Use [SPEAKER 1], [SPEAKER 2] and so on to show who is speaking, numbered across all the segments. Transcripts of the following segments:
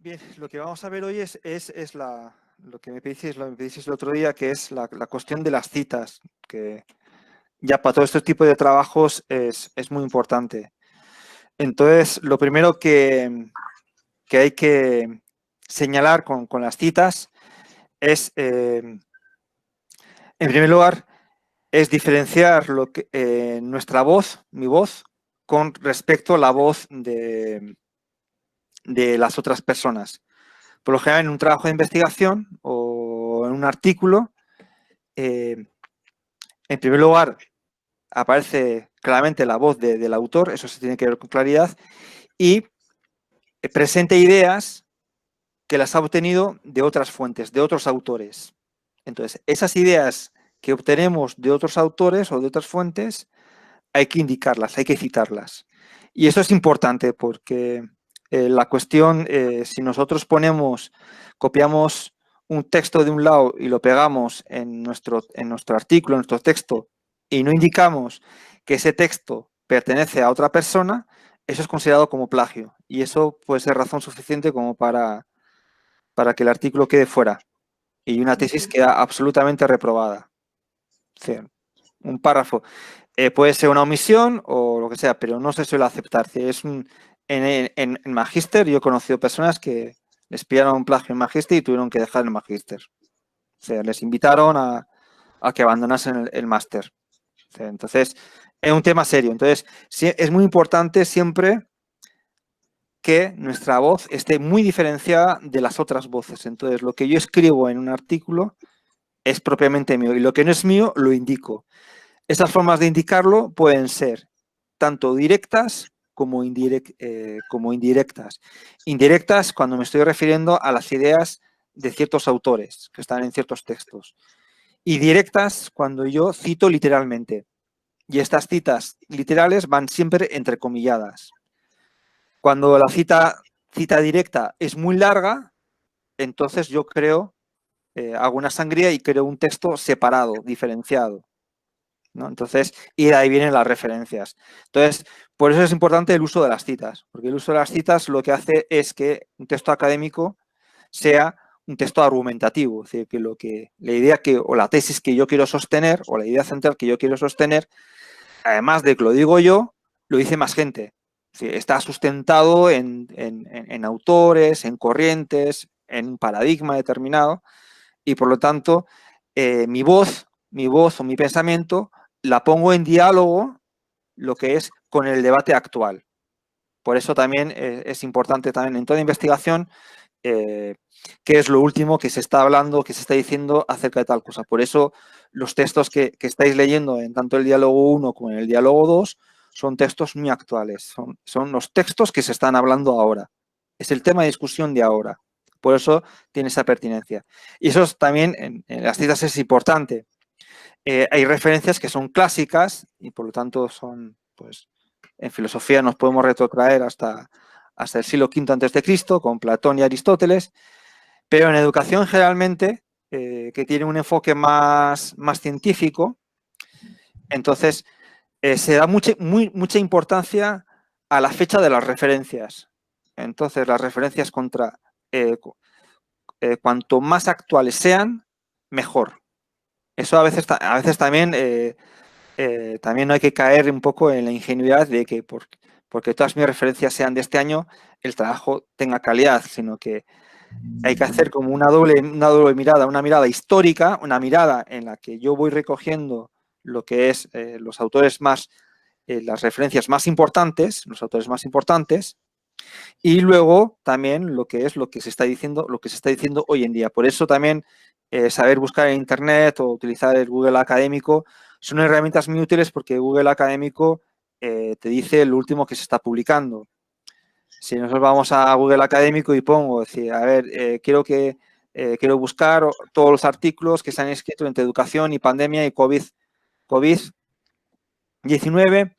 [SPEAKER 1] Bien, lo que vamos a ver hoy es lo que me pedisteis el otro día, que es la cuestión de las citas, que ya para todo este tipo de trabajos es muy importante. Entonces, lo primero que hay que señalar con las citas es, en primer lugar, es diferenciar nuestra voz, mi voz, con respecto a la voz de las otras personas. Por lo general, en un trabajo de investigación o en un artículo, en primer lugar, aparece claramente la voz del autor, eso se tiene que ver con claridad, y presenta ideas que las ha obtenido de otras fuentes, de otros autores. Entonces, esas ideas que obtenemos de otros autores o de otras fuentes, hay que indicarlas, hay que citarlas. Y eso es importante porque la cuestión, si nosotros copiamos un texto de un lado y lo pegamos en nuestro artículo, en nuestro texto, y no indicamos que ese texto pertenece a otra persona, eso es considerado como plagio. Y eso puede ser razón suficiente como para que el artículo quede fuera y una tesis queda absolutamente reprobada. O sea, un párrafo puede ser una omisión o lo que sea, pero no se suele aceptar. En Magíster yo he conocido personas que les pillaron un plagio en Magíster y tuvieron que dejar el Magíster. O sea, les invitaron a que abandonasen el máster. O sea, entonces, es un tema serio. Entonces, sí, es muy importante siempre que nuestra voz esté muy diferenciada de las otras voces. Entonces, lo que yo escribo en un artículo es propiamente mío y lo que no es mío lo indico. Estas formas de indicarlo pueden ser tanto directas como indirectas. Indirectas cuando me estoy refiriendo a las ideas de ciertos autores que están en ciertos textos. Y directas cuando yo cito literalmente. Y estas citas literales van siempre entrecomilladas. Cuando la cita directa es muy larga, entonces yo hago una sangría y creo un texto separado, diferenciado, ¿no? Entonces, y de ahí vienen las referencias. Entonces, por eso es importante el uso de las citas, porque el uso de las citas lo que hace es que un texto académico sea un texto argumentativo, es decir, que la idea o la tesis que yo quiero sostener, o la idea central que yo quiero sostener, además de que lo digo yo, lo dice más gente. Es decir, está sustentado en autores, en corrientes, en un paradigma determinado, y por lo tanto, mi voz o mi pensamiento la pongo en diálogo lo que es con el debate actual. Por eso también es importante también en toda investigación qué es lo último que se está hablando, que se está diciendo acerca de tal cosa. Por eso los textos que estáis leyendo en tanto el diálogo 1 como en el diálogo 2 son textos muy actuales. Son los textos que se están hablando ahora. Es el tema de discusión de ahora. Por eso tiene esa pertinencia. Y eso también en las citas es importante. Hay referencias que son clásicas y por lo tanto son, pues, en filosofía nos podemos retrotraer hasta el siglo V a.C., con Platón y Aristóteles, pero en educación generalmente, que tiene un enfoque más científico, entonces se da mucha importancia a la fecha de las referencias. Entonces, las referencias cuanto más actuales sean, mejor. Eso a veces también, también no hay que caer un poco en la ingenuidad de que porque todas mis referencias sean de este año, el trabajo tenga calidad, sino que hay que hacer como una doble mirada, una mirada histórica, una mirada en la que yo voy recogiendo lo que es los autores las referencias más importantes, los autores más importantes, y luego también lo que se está diciendo hoy en día. Por eso también saber buscar en internet o utilizar el Google Académico son herramientas muy útiles porque Google Académico te dice lo último que se está publicando. Si nosotros vamos a Google Académico y pongo, decir, a ver, quiero buscar todos los artículos que se han escrito entre educación y pandemia y COVID-19,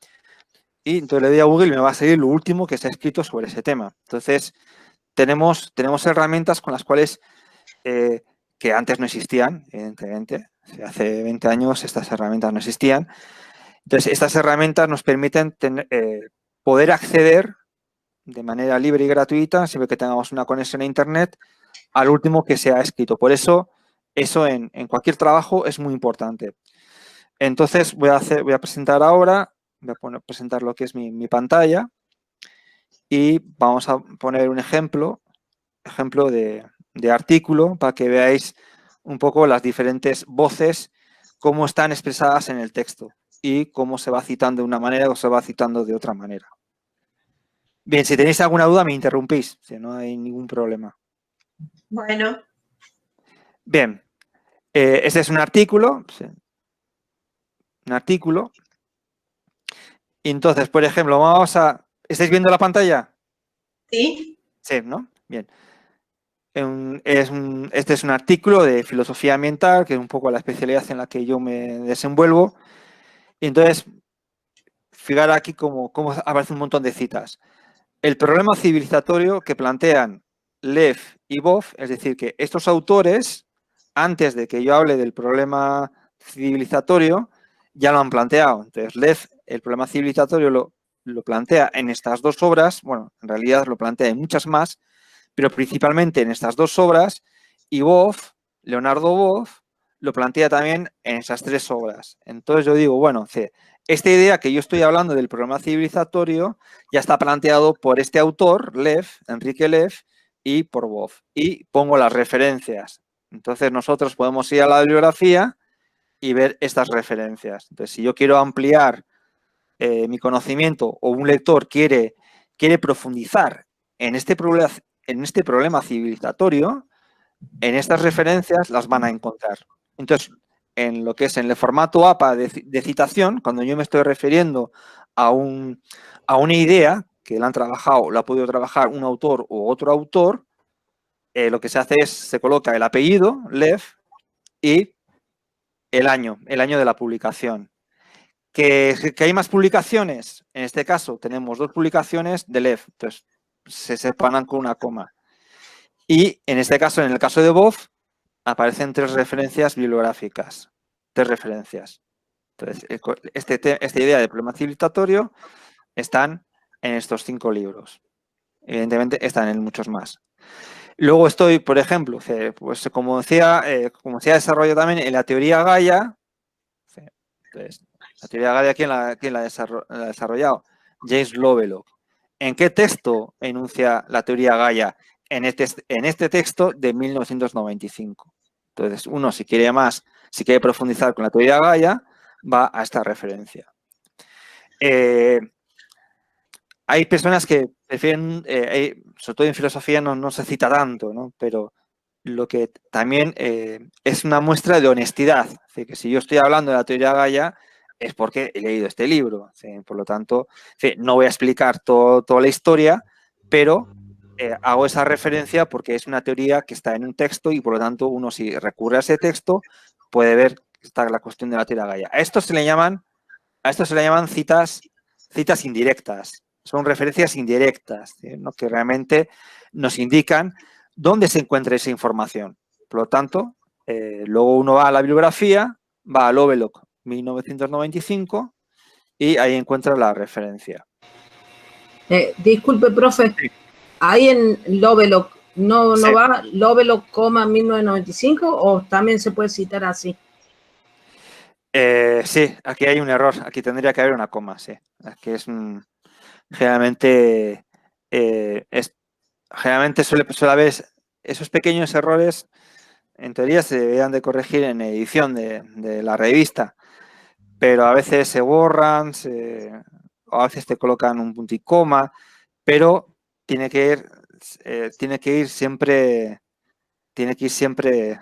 [SPEAKER 1] y entonces le doy a Google y me va a salir lo último que se ha escrito sobre ese tema. Entonces, tenemos herramientas con las cuales, que antes no existían, evidentemente. Hace 20 años estas herramientas no existían. Entonces, estas herramientas nos permiten poder acceder de manera libre y gratuita, siempre que tengamos una conexión a Internet, al último que se ha escrito. Por eso, eso en cualquier trabajo es muy importante. Entonces, voy a presentar ahora, voy a presentar lo que es mi pantalla y vamos a poner un ejemplo de artículo para que veáis un poco las diferentes voces, cómo están expresadas en el texto y cómo se va citando de una manera o se va citando de otra manera. Bien, si tenéis alguna duda me interrumpís, si no hay ningún problema.
[SPEAKER 2] Bueno.
[SPEAKER 1] Bien, este es un artículo. Un artículo. Y entonces, por ejemplo, ¿estáis viendo la pantalla?
[SPEAKER 2] Sí.
[SPEAKER 1] Sí, ¿no? Bien. Este es un artículo de filosofía ambiental, que es un poco la especialidad en la que yo me desenvuelvo. Y entonces, fijar aquí cómo aparece un montón de citas. El problema civilizatorio que plantean Lev y Boff, es decir, que estos autores, antes de que yo hable del problema civilizatorio, ya lo han planteado. Entonces, Lev, el problema civilizatorio lo plantea en estas dos obras, bueno, en realidad lo plantea en muchas más, pero principalmente en estas dos obras, y Boff, Leonardo Boff, lo plantea también en esas tres obras. Entonces yo digo, bueno, esta idea que yo estoy hablando del problema civilizatorio ya está planteado por este autor, Lev, Enrique Lev, y por Boff. Y pongo las referencias. Entonces nosotros podemos ir a la bibliografía y ver estas referencias. Entonces, si yo quiero ampliar mi conocimiento o un lector quiere profundizar en este problema civilizatorio, en estas referencias las van a encontrar. Entonces, en lo que es en el formato APA de citación, cuando yo me estoy refiriendo a una idea que la han trabajado, la ha podido trabajar un autor u otro autor, lo que se hace es, se coloca el apellido, Lev, y el año de la publicación. ¿Que hay más publicaciones? En este caso tenemos dos publicaciones de Lev, entonces se separan con una coma. Y en este caso, en el caso de Boff, aparecen tres referencias bibliográficas. Tres referencias. Entonces, esta idea de problema civilizatorio están en estos 5 libros. Evidentemente, están en muchos más. Luego estoy, por ejemplo, pues como se ha desarrollado también en la teoría Gaia. Entonces, la teoría Gaia, ¿quién la ha desarrollado? James Lovelock. ¿En qué texto enuncia la teoría Gaia? En este texto de 1995. Entonces, uno, si quiere profundizar con la teoría Gaia, va a esta referencia. Hay personas que prefieren, sobre todo en filosofía no se cita tanto, ¿no? Pero lo que también es una muestra de honestidad. Es decir, que si yo estoy hablando de la teoría Gaia es porque he leído este libro. Por lo tanto, no voy a explicar toda la historia, pero hago esa referencia porque es una teoría que está en un texto y por lo tanto uno si recurre a ese texto puede ver que está la cuestión de la teoría Gaia. A esto se le llaman citas indirectas. Son referencias indirectas, ¿no? Que realmente nos indican dónde se encuentra esa información. Por lo tanto, luego uno va a la bibliografía, va a Lovelock 1995 y ahí encuentra la referencia.
[SPEAKER 3] Disculpe, profe, sí. Ahí en Lovelock, ¿no sí. Va Lovelock, 1995 o también se puede citar así?
[SPEAKER 1] Sí, aquí hay un error, aquí tendría que haber una coma, sí. Aquí es generalmente suele haber esos pequeños errores, en teoría se deberían de corregir en edición de la revista, pero a veces se borran, o a veces te colocan un punto y coma, pero tiene que ir siempre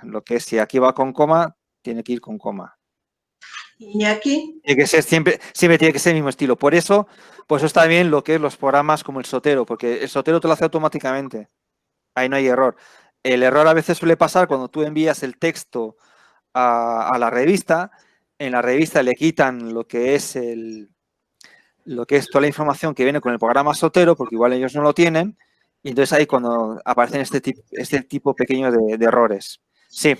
[SPEAKER 1] lo que es, si aquí va con coma, tiene que ir con coma.
[SPEAKER 2] Iñaki.
[SPEAKER 1] Tiene que ser siempre tiene que ser el mismo estilo. Por eso está bien lo que es los programas como el Sotero, porque el Sotero te lo hace automáticamente. Ahí no hay error. El error a veces suele pasar cuando tú envías el texto a la revista. En la revista le quitan lo que es toda la información que viene con el programa Sotero, porque igual ellos no lo tienen. Y entonces ahí cuando aparecen este tipo pequeño de errores. Sí.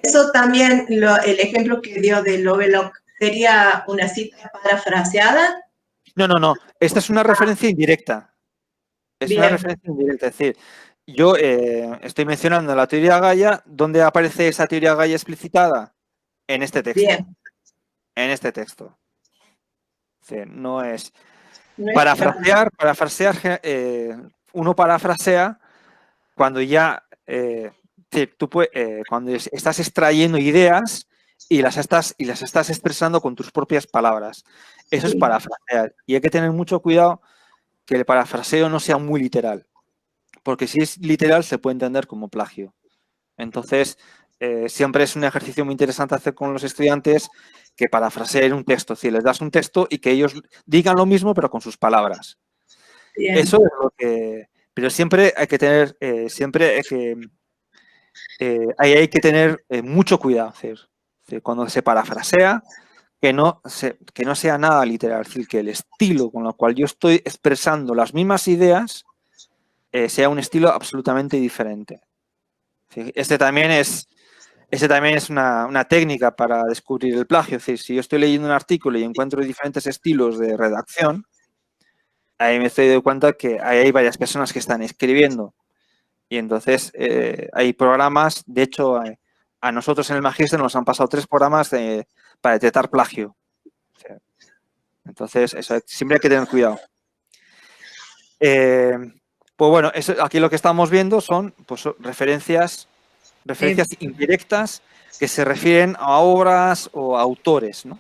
[SPEAKER 2] Eso también, el ejemplo que dio de Lovelock, ¿sería una cita parafraseada?
[SPEAKER 1] No. Esta es una referencia indirecta. es una referencia indirecta. Es decir, yo estoy mencionando la teoría Gaia. ¿Dónde aparece esa teoría Gaia explicitada? En este texto.
[SPEAKER 2] Bien.
[SPEAKER 1] En este texto. Es decir, no es...
[SPEAKER 2] No es
[SPEAKER 1] Parafrasear, uno parafrasea cuando ya... tú cuando estás extrayendo ideas y las estás expresando con tus propias palabras. Eso es parafrasear. Y hay que tener mucho cuidado que el parafraseo no sea muy literal. Porque si es literal se puede entender como plagio. Entonces, siempre es un ejercicio muy interesante hacer con los estudiantes que parafraseen un texto. Es decir, les das un texto y que ellos digan lo mismo pero con sus palabras.
[SPEAKER 2] Bien.
[SPEAKER 1] Eso es lo que... Pero siempre hay que tener... ahí hay que tener mucho cuidado. Es decir, cuando se parafrasea, que no sea nada literal. Es decir, que el estilo con el cual yo estoy expresando las mismas ideas sea un estilo absolutamente diferente. Este también es una técnica para descubrir el plagio. Es decir, si yo estoy leyendo un artículo y encuentro diferentes estilos de redacción, ahí me estoy dando cuenta que hay varias personas que están escribiendo. Y entonces hay programas, de hecho, a nosotros en el Magister nos han pasado 3 programas para detectar plagio. Entonces, eso siempre hay que tener cuidado. Pues bueno, aquí lo que estamos viendo son pues, referencias indirectas que se refieren a obras o a autores, ¿no?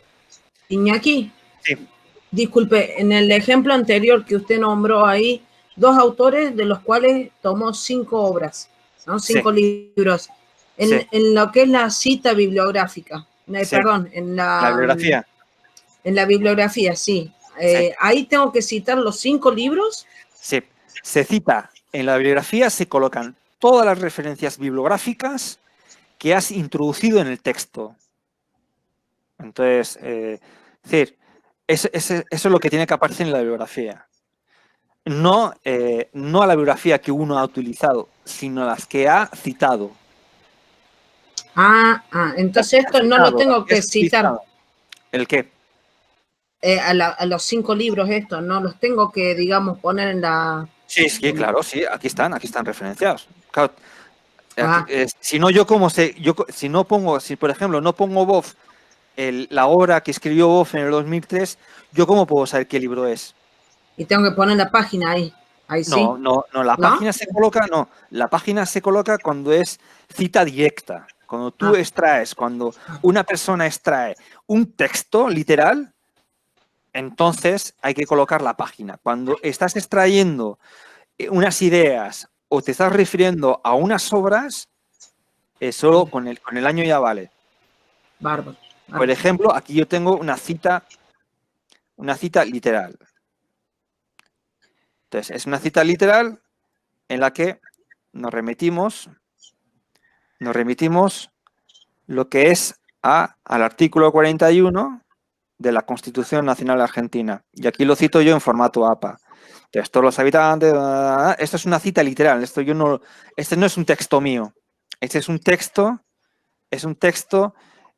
[SPEAKER 3] Iñaki,
[SPEAKER 1] Sí.
[SPEAKER 3] Disculpe, en el ejemplo anterior que usted nombró ahí, 2 autores de los cuales tomó 5 obras, ¿no? 5 libros. En lo que es la cita bibliográfica, perdón, en la
[SPEAKER 1] bibliografía.
[SPEAKER 3] En la bibliografía, sí. ¿Ahí tengo que citar los 5 libros?
[SPEAKER 1] Sí, se cita, en la bibliografía se colocan todas las referencias bibliográficas que has introducido en el texto. Entonces, es decir, eso es lo que tiene que aparecer en la bibliografía. No a la bibliografía que uno ha utilizado, sino las que ha citado.
[SPEAKER 3] Entonces esto no lo tengo que citar.
[SPEAKER 1] ¿El qué?
[SPEAKER 3] A los 5 libros estos, no los tengo que, digamos, poner en la...
[SPEAKER 1] Sí, claro, sí, aquí están referenciados. Claro, si no, si por ejemplo no pongo Boff, la obra que escribió Boff en el 2003, ¿yo cómo puedo saber qué libro es?
[SPEAKER 3] Y tengo que poner la página ahí. Ahí sí.
[SPEAKER 1] No, la página se coloca cuando es cita directa. Cuando tú extraes, cuando una persona extrae un texto literal, entonces hay que colocar la página. Cuando estás extrayendo unas ideas o te estás refiriendo a unas obras, solo con el año ya vale.
[SPEAKER 3] Bárbaro.
[SPEAKER 1] Por ejemplo, aquí yo tengo una cita literal. Entonces, es una cita literal en la que nos remitimos lo que es al artículo 41 de la Constitución Nacional Argentina. Y aquí lo cito yo en formato APA. Entonces, todos los habitantes... Esto es una cita literal. Este no es un texto mío. Este es un texto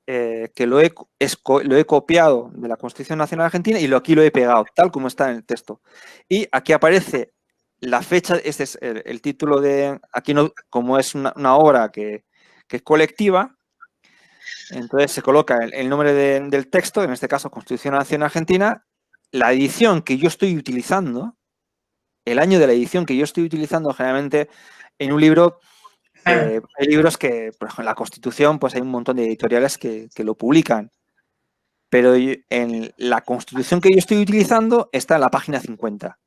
[SPEAKER 1] que lo he copiado de la Constitución Nacional Argentina y aquí lo he pegado, tal como está en el texto. Y aquí aparece la fecha, este es el título de... Aquí, no, como es una obra que es colectiva, entonces se coloca el nombre del texto, en este caso Constitución Nacional Argentina, la edición que yo estoy utilizando, el año de la edición que yo estoy utilizando, generalmente en un libro... hay libros que, por ejemplo, en la Constitución, pues hay un montón de editoriales que lo publican. Pero en la Constitución que yo estoy utilizando está en la página 50.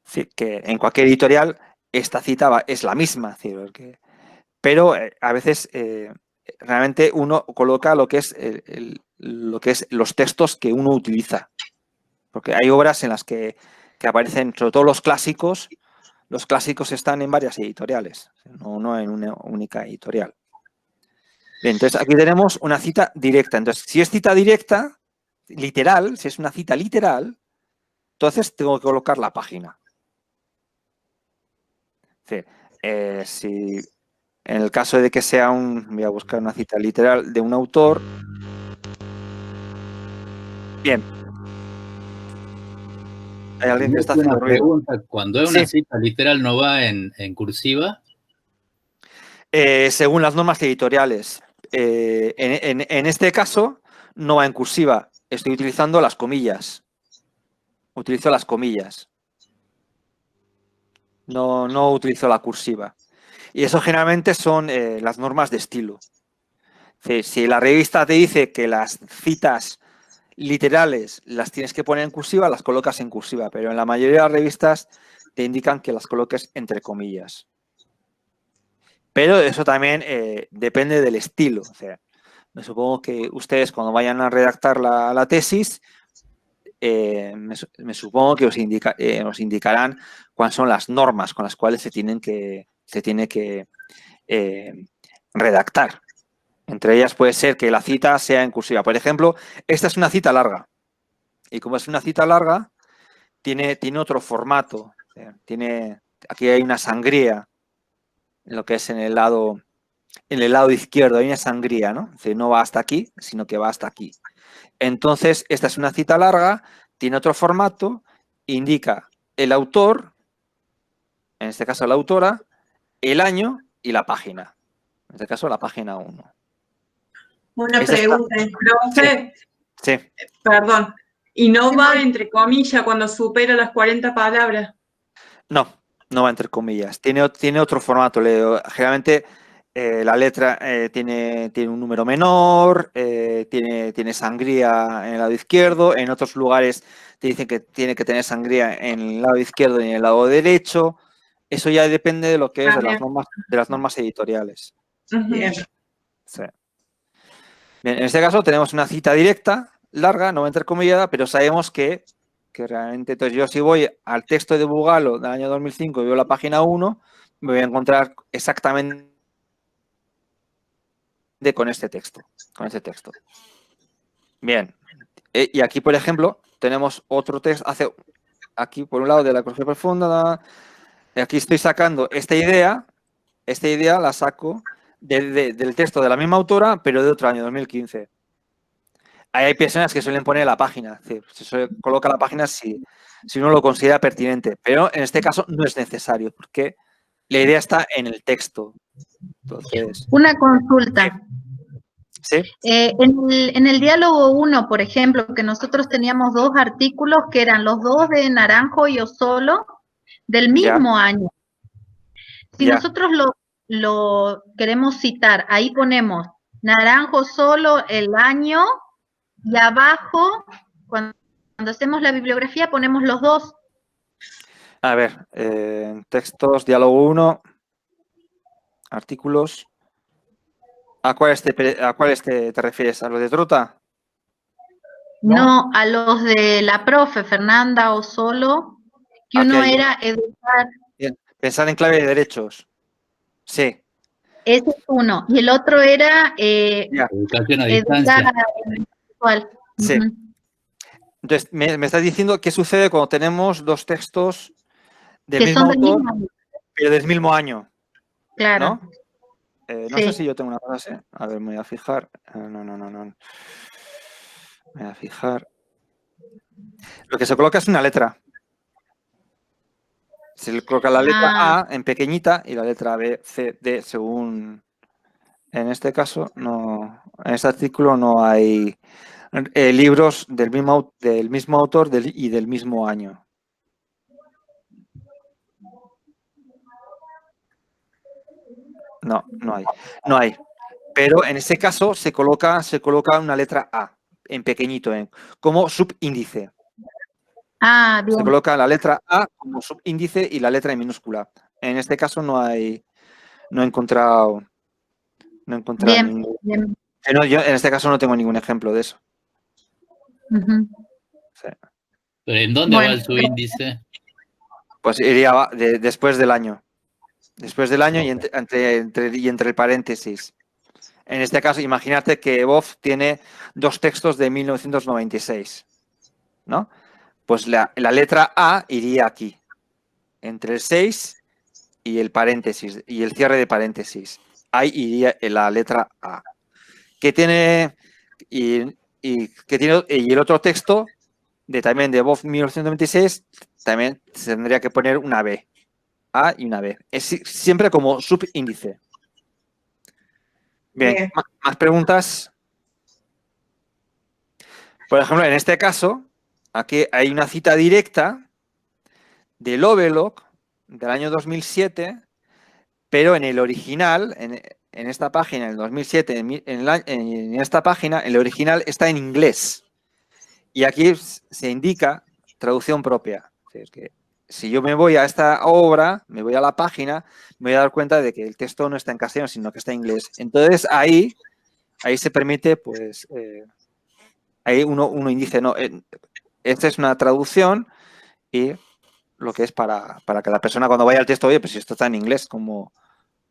[SPEAKER 1] Es decir, que en cualquier editorial esta cita es la misma. Pero a veces realmente uno coloca lo que es los textos que uno utiliza. Porque hay obras en las que aparecen, sobre todo los clásicos. Los clásicos están en varias editoriales, no en una única editorial. Bien, entonces aquí tenemos una cita directa. Entonces, si es cita directa, literal, si es una cita literal, entonces tengo que colocar la página. Es decir, si en el caso de que sea voy a buscar una cita literal de un autor. Bien. Hay alguien que está
[SPEAKER 4] Una
[SPEAKER 1] haciendo ruido.
[SPEAKER 4] pregunta, cuando es una cita literal, ¿no va en cursiva?
[SPEAKER 1] Según las normas editoriales. En este caso, no va en cursiva. Estoy utilizando las comillas. Utilizo las comillas. No utilizo la cursiva. Y eso generalmente son las normas de estilo. Si la revista te dice que las citas literales las tienes que poner en cursiva, las colocas en cursiva, pero en la mayoría de las revistas te indican que las coloques entre comillas. Pero eso también depende del estilo. O sea, me supongo que ustedes cuando vayan a redactar la tesis, me supongo que os indicarán cuáles son las normas con las cuales se tiene que redactar. Entre ellas puede ser que la cita sea en cursiva. Por ejemplo, esta es una cita larga. Y como es una cita larga, tiene otro formato. Aquí hay una sangría, en lo que es en el lado izquierdo, hay una sangría, ¿no? Es decir, no va hasta aquí, sino que va hasta aquí. Entonces, esta es una cita larga, tiene otro formato, indica el autor, en este caso la autora, el año y la página. En este caso, la página 1.
[SPEAKER 2] Una pregunta, profe.
[SPEAKER 1] Sí.
[SPEAKER 2] Perdón.
[SPEAKER 5] ¿Y no va entre comillas cuando supera las 40 palabras?
[SPEAKER 1] No va entre comillas. Tiene otro formato. Generalmente la letra tiene un número menor, tiene sangría en el lado izquierdo. En otros lugares te dicen que tiene que tener sangría en el lado izquierdo y en el lado derecho. Eso ya depende de lo que es de las normas editoriales.
[SPEAKER 2] Bien.
[SPEAKER 1] Sí. Bien, en este caso tenemos una cita directa, larga, no entrecomillada, pero sabemos que realmente, entonces yo si voy al texto de Bugalo del año 2005 y veo la página 1, me voy a encontrar exactamente con este texto. Bien, y aquí, por ejemplo, tenemos otro texto, aquí por un lado de la ecología profunda, aquí estoy sacando esta idea la saco del texto de la misma autora, pero de otro año, 2015. Ahí hay personas que suelen poner la página, se coloca la página si uno lo considera pertinente, pero en este caso no es necesario, porque la idea está en el texto. Entonces,
[SPEAKER 6] una consulta.
[SPEAKER 1] ¿sí?
[SPEAKER 6] En el diálogo 1, por ejemplo, que nosotros teníamos 2 artículos que eran los 2 de Naranjo y Osolo del mismo año. Si nosotros lo queremos citar, ahí ponemos Naranjo solo el año y abajo, cuando hacemos la bibliografía, ponemos los 2.
[SPEAKER 1] A ver, textos, diálogo 1, artículos. ¿A cuáles te refieres? ¿A los de Truta?
[SPEAKER 6] No, a los de la profe, Fernanda Osolo, que uno era educar.
[SPEAKER 1] Pensar en clave de derechos. Sí.
[SPEAKER 6] Ese es uno. Y el otro era
[SPEAKER 4] educación a distancia.
[SPEAKER 1] Sí. Entonces, me estás diciendo qué sucede cuando tenemos dos textos del mismo autor, pero del mismo año.
[SPEAKER 6] Claro.
[SPEAKER 1] ¿No? No sé si yo tengo una frase. A ver, me voy a fijar. No. Me voy a fijar. Lo que se coloca es una letra. Se coloca la letra A en pequeñita y la letra B, C, D, según... En este caso, no. En este artículo no hay libros del mismo autor y del mismo año. No hay. No hay. Pero en ese caso se coloca una letra A en pequeñito, como subíndice.
[SPEAKER 6] Bien.
[SPEAKER 1] Se coloca la letra A como subíndice y la letra en minúscula. En este caso no he encontrado
[SPEAKER 6] Bien.
[SPEAKER 1] Yo en este caso no tengo ningún ejemplo de eso. Sí.
[SPEAKER 4] ¿Pero en dónde va el subíndice?
[SPEAKER 1] Pues iría después del año. Después del año y entre el paréntesis. En este caso, imagínate que Boff tiene dos textos de 1996, ¿no? Pues la letra A iría aquí, entre el 6 y el paréntesis, y el cierre de paréntesis. Ahí iría la letra A. ¿Qué tiene? Y el otro texto también de BOF 1996, también se tendría que poner una B. A y una B. Es siempre como subíndice. Bien, ¿más preguntas? Por ejemplo, en este caso, aquí hay una cita directa de Lovelock del año 2007, pero en el original, en esta página, en el 2007, en esta página, el original está en inglés. Y aquí se indica traducción propia. Es que si yo me voy a esta obra, me voy a la página, me voy a dar cuenta de que el texto no está en castellano, sino que está en inglés. Entonces, ahí se permite, pues, ahí uno indica, no, esta es una traducción y lo que es para que la persona cuando vaya al texto, oye, pues si esto está en inglés, como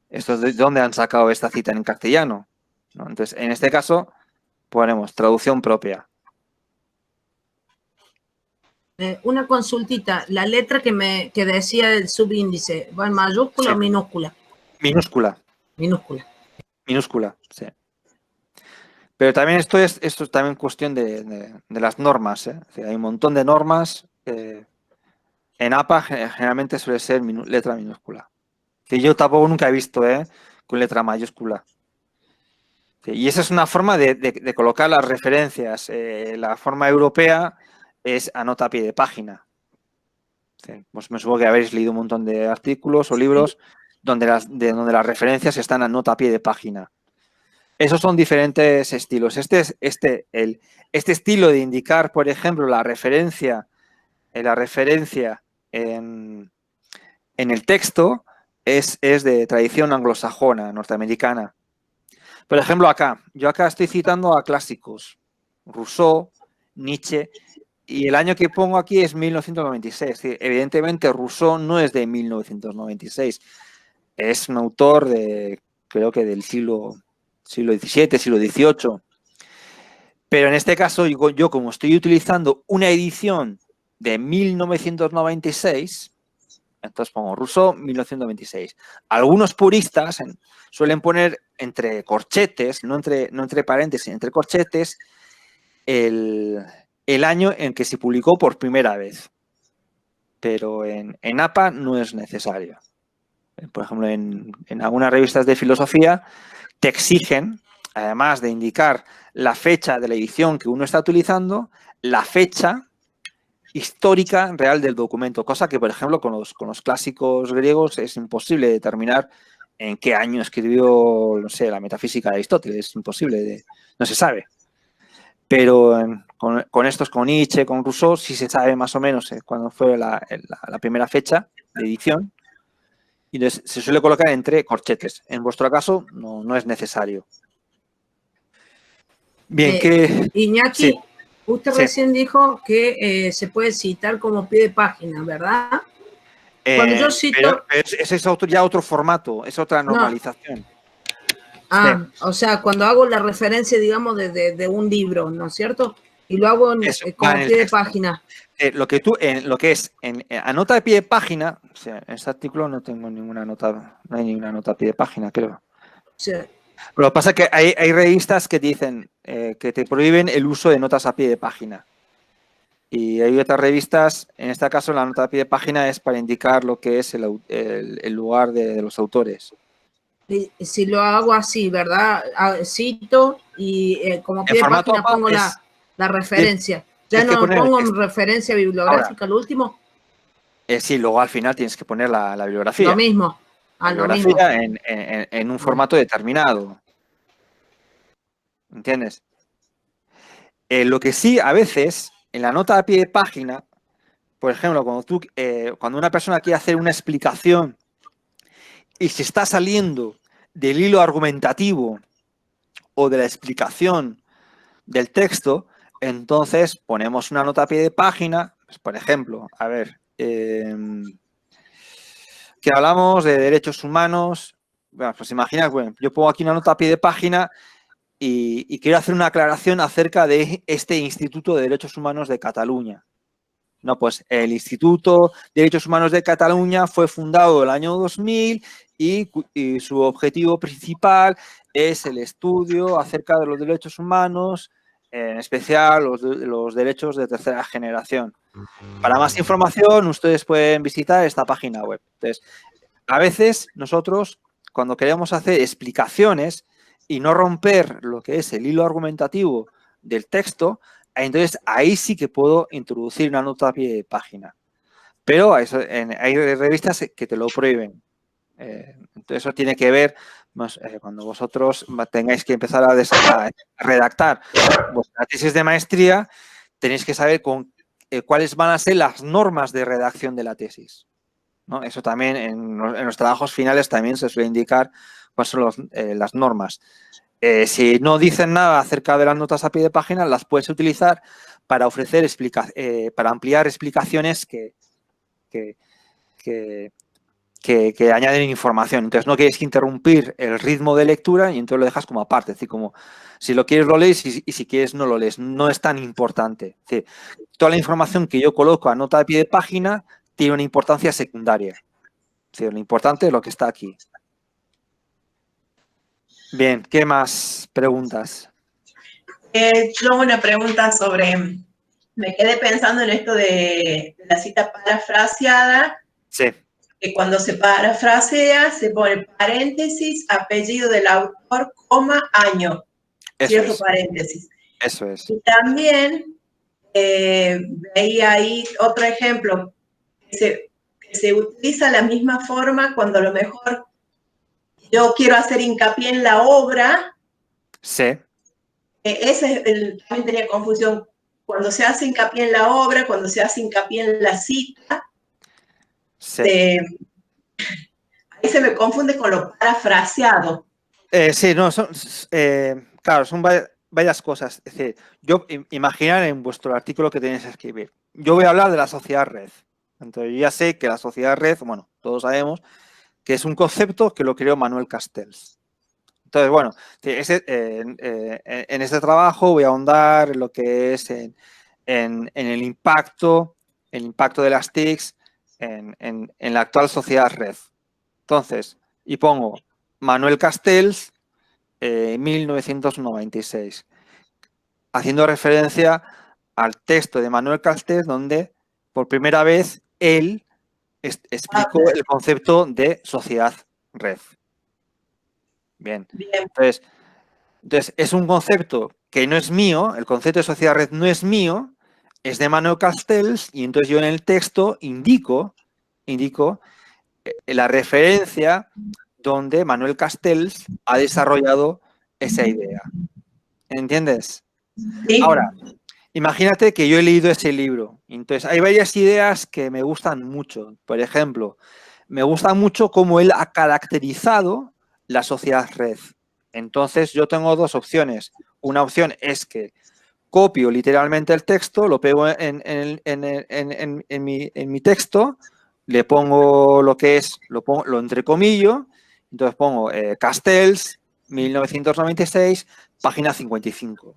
[SPEAKER 1] esto ¿de dónde han sacado esta cita en castellano? ¿No? Entonces, en este caso, ponemos traducción propia.
[SPEAKER 3] Una consultita, la letra que decía el subíndice, ¿va en mayúscula o minúscula?
[SPEAKER 1] Minúscula.
[SPEAKER 3] Minúscula.
[SPEAKER 1] Minúscula, sí. Pero también esto es también cuestión de las normas, ¿eh? O sea, hay un montón de normas. En APA generalmente suele ser letra minúscula. Que yo tampoco nunca he visto con letra mayúscula. Sí, y esa es una forma de colocar las referencias. La forma europea es a nota a pie de página. Sí, pues me supongo que habéis leído un montón de artículos o libros donde las referencias están a nota a pie de página. Esos son diferentes estilos. Este estilo de indicar, por ejemplo, la referencia en el texto es de tradición anglosajona, norteamericana. Por ejemplo, yo acá estoy citando a clásicos, Rousseau, Nietzsche, y el año que pongo aquí es 1996. Evidentemente, Rousseau no es de 1996, es un autor creo que del siglo XVII, siglo XVIII. Pero en este caso, yo como estoy utilizando una edición de 1996, entonces pongo Rousseau 1926. Algunos puristas suelen poner entre corchetes, no entre paréntesis, entre corchetes, el año en que se publicó por primera vez. Pero en APA no es necesario. Por ejemplo, en algunas revistas de filosofía te exigen, además de indicar la fecha de la edición que uno está utilizando, la fecha histórica real del documento, cosa que, por ejemplo, con los clásicos griegos es imposible determinar en qué año escribió, no sé, la metafísica de Aristóteles, es imposible, no se sabe. Pero con estos, con Nietzsche, con Rousseau, sí se sabe más o menos cuándo fue la primera fecha de edición. Y entonces se suele colocar entre corchetes. En vuestro caso, no es necesario. Bien,
[SPEAKER 3] Iñaki, sí. Usted recién dijo que se puede citar como pie de página, ¿verdad? Cuando yo cito...
[SPEAKER 1] Pero ese es ya otro formato, es otra normalización.
[SPEAKER 3] No. O sea, cuando hago la referencia, digamos, de un libro, ¿no es cierto? Y lo hago como pie de página.
[SPEAKER 1] Lo que es a nota de pie de página, o sea, en este artículo no tengo ninguna nota, no hay ninguna nota a pie de página, creo.
[SPEAKER 3] Sí.
[SPEAKER 1] Lo que pasa es que hay revistas que dicen que te prohíben el uso de notas a pie de página. Y hay otras revistas, en este caso la nota a pie de página es para indicar lo que es el lugar de los autores.
[SPEAKER 3] Si lo hago así, ¿verdad? Cito y como pie de página pongo la referencia. ¿Ya no pongo referencia bibliográfica al último?
[SPEAKER 1] Sí, luego al final tienes que poner la bibliografía.
[SPEAKER 3] Lo mismo.
[SPEAKER 1] La bibliografía en un formato determinado. ¿Entiendes? Lo que sí, a veces, en la nota a pie de página, por ejemplo, cuando una persona quiere hacer una explicación y se está saliendo del hilo argumentativo o de la explicación del texto, entonces ponemos una nota a pie de página, pues, por ejemplo, a ver, que hablamos de derechos humanos. Bueno, pues imagina, bueno, yo pongo aquí una nota a pie de página y quiero hacer una aclaración acerca de este Instituto de Derechos Humanos de Cataluña. No, pues el Instituto de Derechos Humanos de Cataluña fue fundado el año 2000 y su objetivo principal es el estudio acerca de los derechos humanos en especial los derechos de tercera generación. Para más información, ustedes pueden visitar esta página web. Entonces, a veces nosotros, cuando queremos hacer explicaciones y no romper lo que es el hilo argumentativo del texto, entonces ahí sí que puedo introducir una nota a pie de página. Pero hay revistas que te lo prohíben. Entonces eso tiene que ver cuando vosotros tengáis que empezar a redactar vuestra tesis de maestría, tenéis que saber cuáles van a ser las normas de redacción de la tesis, ¿no? Eso también en los trabajos finales también se suele indicar cuáles son las normas. Si no dicen nada acerca de las notas a pie de página, las puedes utilizar para ofrecer para ampliar explicaciones que añaden información. Entonces, no quieres interrumpir el ritmo de lectura y entonces lo dejas como aparte. Es decir, como si lo quieres lo lees y si quieres no lo lees. No es tan importante. Es decir, toda la información que yo coloco a nota de pie de página tiene una importancia secundaria. Es decir, lo importante es lo que está aquí. Bien, ¿qué más preguntas?
[SPEAKER 2] Yo una pregunta sobre... Me quedé pensando en esto de la cita parafraseada. Sí. Que cuando se parafrasea se pone paréntesis, apellido del autor, coma, año. Cierto paréntesis.
[SPEAKER 1] Eso es.
[SPEAKER 2] Y también veía ahí otro ejemplo, que se utiliza la misma forma cuando a lo mejor yo quiero hacer hincapié en la obra.
[SPEAKER 1] Sí.
[SPEAKER 2] También tenía confusión. Cuando se hace hincapié en la obra, cuando se hace hincapié en la cita, sí. Ahí se me confunde con lo parafraseado.
[SPEAKER 1] Sí, no, claro, son varias cosas. Es decir, imaginar en vuestro artículo que tenéis que escribir. Yo voy a hablar de la sociedad red. Entonces, yo ya sé que la sociedad red, bueno, todos sabemos que es un concepto que lo creó Manuel Castells. Entonces, bueno, en este trabajo voy a ahondar en lo que es en el impacto de las TICs en la actual sociedad red. Entonces, y pongo Manuel Castells, 1996, haciendo referencia al texto de Manuel Castells, donde por primera vez él explicó el concepto de sociedad red. Bien. Entonces, es un concepto que no es mío, el concepto de sociedad red no es mío, es de Manuel Castells, y entonces yo en el texto indico la referencia donde Manuel Castells ha desarrollado esa idea. ¿Entiendes? Sí. Ahora, imagínate que yo he leído ese libro. Entonces, hay varias ideas que me gustan mucho. Por ejemplo, me gusta mucho cómo él ha caracterizado la sociedad red. Entonces, yo tengo dos opciones. Una opción es que copio literalmente el texto, lo pego en mi texto, le pongo lo que es, lo entrecomillo, entonces pongo Castells, 1996, página 55.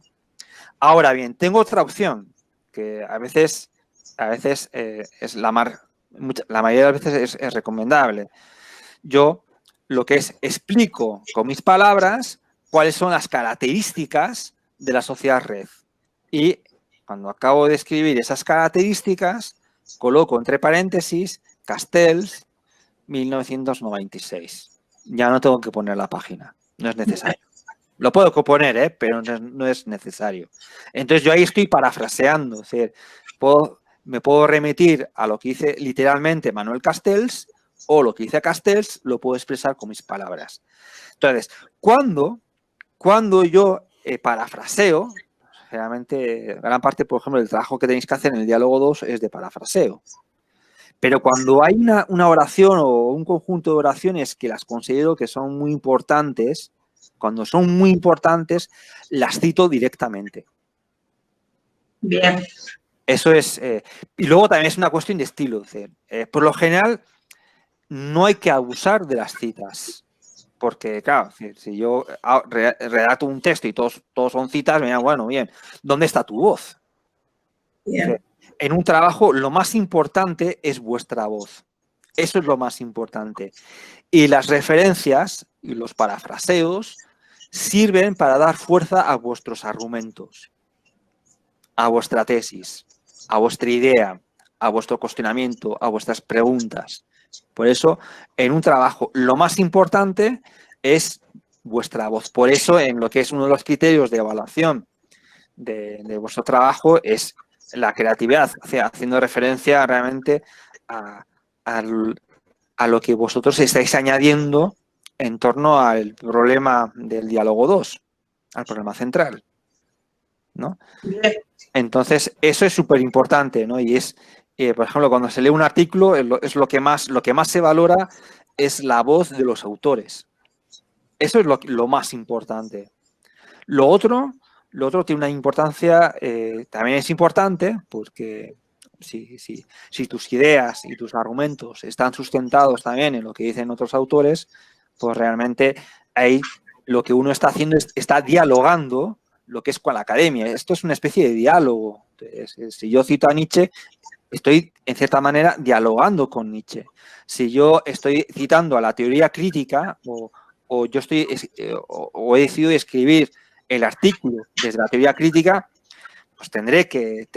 [SPEAKER 1] Ahora bien, tengo otra opción, que a veces es la mayoría de las veces es recomendable. Yo lo que explico con mis palabras cuáles son las características de la sociedad red. Y cuando acabo de escribir esas características, coloco entre paréntesis Castells, 1996. Ya no tengo que poner la página, no es necesario. Lo puedo poner, pero no es necesario. Entonces yo ahí estoy parafraseando, es decir, me puedo remitir a lo que dice literalmente Manuel Castells, o lo que dice Castells lo puedo expresar con mis palabras. Entonces, cuando yo parafraseo, generalmente gran parte, por ejemplo, del trabajo que tenéis que hacer en el diálogo 2 es de parafraseo. Pero cuando hay una oración o un conjunto de oraciones que las considero que son muy importantes, cuando son muy importantes, las cito directamente.
[SPEAKER 2] Bien.
[SPEAKER 1] Eso es. Y luego también es una cuestión de estilo. Por lo general, no hay que abusar de las citas. Porque, claro, si yo redacto un texto y todos son citas, me dirán, bueno, bien, ¿dónde está tu voz? Bien. En un trabajo, lo más importante es vuestra voz. Eso es lo más importante. Y las referencias y los parafraseos sirven para dar fuerza a vuestros argumentos. a vuestra tesis, a vuestra idea, a vuestro cuestionamiento, a vuestras preguntas. Por eso, en un trabajo, lo más importante es vuestra voz. Por eso, en lo que es uno de los criterios de evaluación de vuestro trabajo es la creatividad, o sea, haciendo referencia realmente a lo que vosotros estáis añadiendo en torno al problema del diálogo 2, al problema central, ¿no? Entonces, eso es súper importante, ¿no? Y es, por ejemplo, cuando se lee un artículo, es lo que más se valora es la voz de los autores. Eso es lo más importante. Lo otro tiene una importancia, también es importante, porque si tus ideas y tus argumentos están sustentados también en lo que dicen otros autores, pues realmente ahí lo que uno está haciendo es está dialogando lo que es con la academia. Esto es una especie de diálogo. Entonces, si yo cito a Nietzsche, estoy, en cierta manera, dialogando con Nietzsche. Si yo estoy citando a la teoría crítica o yo estoy o he decidido escribir el artículo desde la teoría crítica, pues tendré que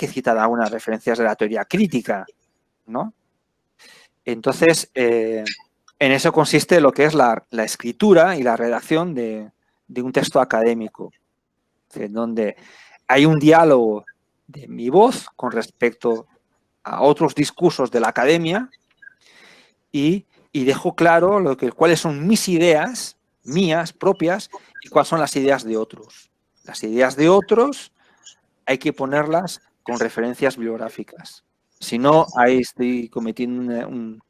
[SPEAKER 1] citar algunas referencias de la teoría crítica, ¿no? Entonces, en eso consiste lo que es la escritura y la redacción de un texto académico, en donde hay un diálogo de mi voz con respecto a otros discursos de la academia y dejo claro cuáles son mis ideas, mías, propias, y cuáles son las ideas de otros. Las ideas de otros hay que ponerlas con referencias bibliográficas. Si no, ahí estoy cometiendo un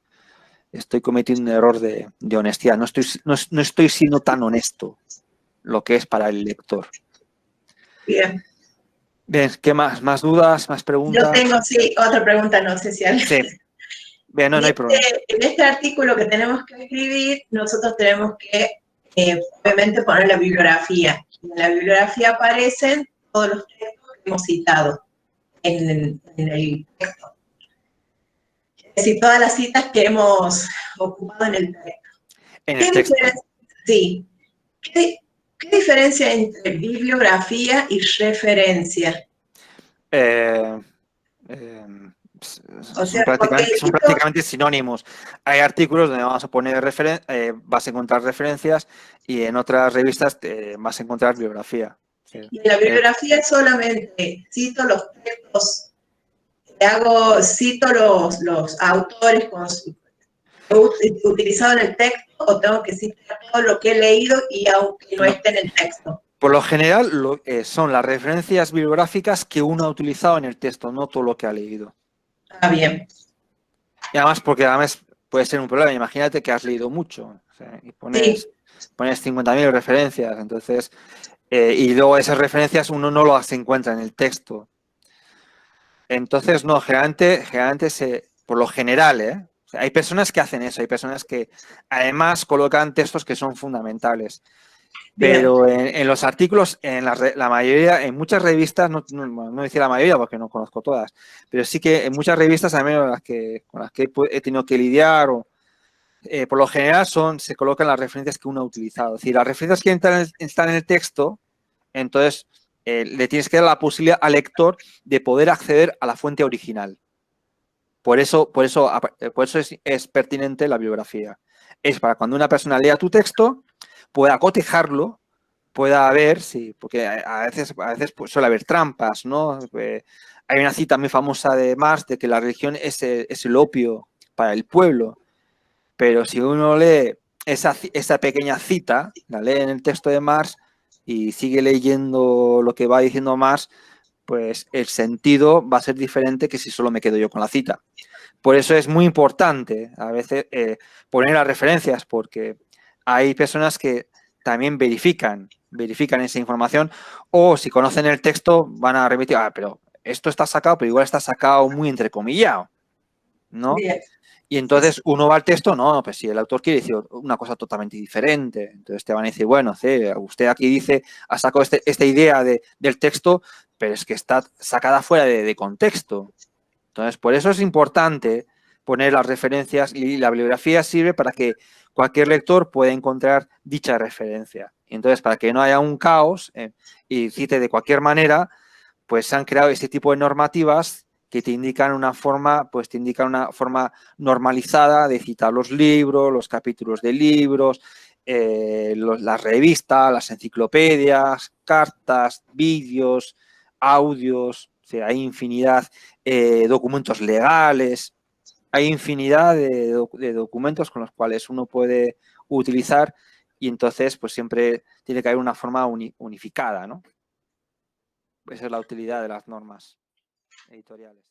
[SPEAKER 1] error de honestidad. No estoy siendo tan honesto lo que es para el lector.
[SPEAKER 2] Bien.
[SPEAKER 1] Bien, ¿qué más? ¿Más dudas? ¿Más preguntas?
[SPEAKER 2] Yo tengo, sí, otra pregunta, no sé si alguien...
[SPEAKER 1] Sí. Bien, no hay problema.
[SPEAKER 2] En este artículo que tenemos que escribir, nosotros tenemos que, obviamente, poner la bibliografía. En la bibliografía aparecen todos los textos que hemos citado en el texto. Es decir, todas las citas que hemos ocupado en el texto.
[SPEAKER 1] En el texto.
[SPEAKER 2] Sí. ¿Qué diferencia hay entre bibliografía y referencia?
[SPEAKER 1] Son prácticamente sinónimos. Hay artículos donde vas a poner vas a encontrar referencias y en otras revistas vas a encontrar bibliografía.
[SPEAKER 2] Y en la bibliografía solamente cito los textos, cito los autores utilizados en el texto, o tengo que citar todo lo que he leído y aunque no esté en el texto.
[SPEAKER 1] Por lo general son las referencias bibliográficas que uno ha utilizado en el texto, no todo lo que ha leído.
[SPEAKER 2] Ah, bien.
[SPEAKER 1] Y además, porque puede ser un problema. Imagínate que has leído mucho, o sea, y pones 50.000 referencias, entonces, y luego esas referencias uno no las encuentra en el texto. Entonces, no, generalmente por lo general, o sea, hay personas que hacen eso, hay personas que además colocan textos que son fundamentales. Pero en los artículos, en la mayoría, en muchas revistas, no decir la mayoría porque no conozco todas, pero sí que en muchas revistas, al menos con las que he tenido que lidiar, por lo general se colocan las referencias que uno ha utilizado. Es decir, las referencias que están en el texto, entonces le tienes que dar la posibilidad al lector de poder acceder a la fuente original. Por eso es pertinente la bibliografía. Es para cuando una persona lea tu texto, pueda cotejarlo, pueda ver, sí, porque a veces pues, suele haber trampas, ¿no? Hay una cita muy famosa de Marx de que la religión es el opio para el pueblo, pero si uno lee esa pequeña cita, la lee en el texto de Marx y sigue leyendo lo que va diciendo Marx, pues el sentido va a ser diferente que si solo me quedo yo con la cita. Por eso es muy importante a veces poner las referencias, porque hay personas que también verifican esa información o si conocen el texto van a remitir, pero esto está sacado, pero igual está sacado muy entrecomillado, ¿no?
[SPEAKER 2] Bien.
[SPEAKER 1] Y entonces uno va al texto, no, pues si el autor quiere decir una cosa totalmente diferente, entonces te van a decir, bueno, usted aquí dice, ha sacado esta idea del texto, pero es que está sacada fuera de contexto. Entonces, por eso es importante poner las referencias y la bibliografía sirve para que cualquier lector pueda encontrar dicha referencia. Y entonces, para que no haya un caos y cite de cualquier manera, pues se han creado este tipo de normativas que te indican una forma, pues te indican una forma normalizada de citar los libros, los capítulos de libros, las revistas, las enciclopedias, cartas, vídeos, audios, o sea, hay infinidad de documentos legales, hay infinidad de documentos con los cuales uno puede utilizar y entonces pues siempre tiene que haber una forma unificada, ¿no? Esa es la utilidad de las normas editoriales.